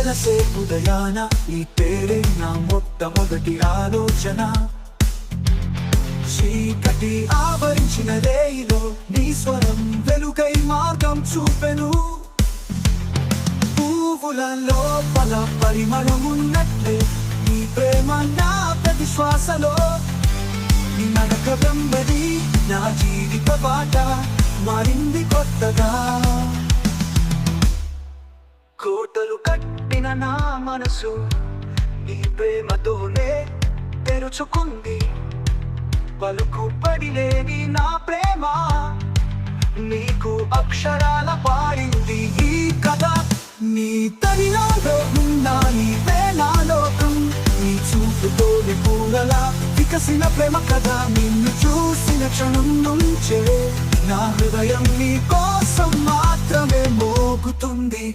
మనసే ఉదయాన నీ పేరే నా మొట్టమొదటి ఆలోచన. చీకటి ఆవరించిన రేయిలో నీ స్వరం వెలుగై మార్గం చూపెను. పువ్వుల లోపల పరిమళమున్నట్లే నీ ప్రేమ నా ప్రతి శ్వాసలో. నీ నడక వెంబడి నా జీవిత బాట మారింది కొత్తగా. కోటలు కట్టిన నా మనసు నీ ప్రేమతోనే తెరుచుకుంది. పలుకు పడిలేని నా ప్రేమ నీకు అక్షరాల పాడింది ఈ కథ. నీ తనిలో ఉన్న నీ వేళలోకం, నీ చూపుతోని పూలలా వికసిన ప్రేమ కథ. నిన్ను చూసిన క్షణం నుంచే నా హృదయం నీ కోసం మాత్రమే మోగుతుంది.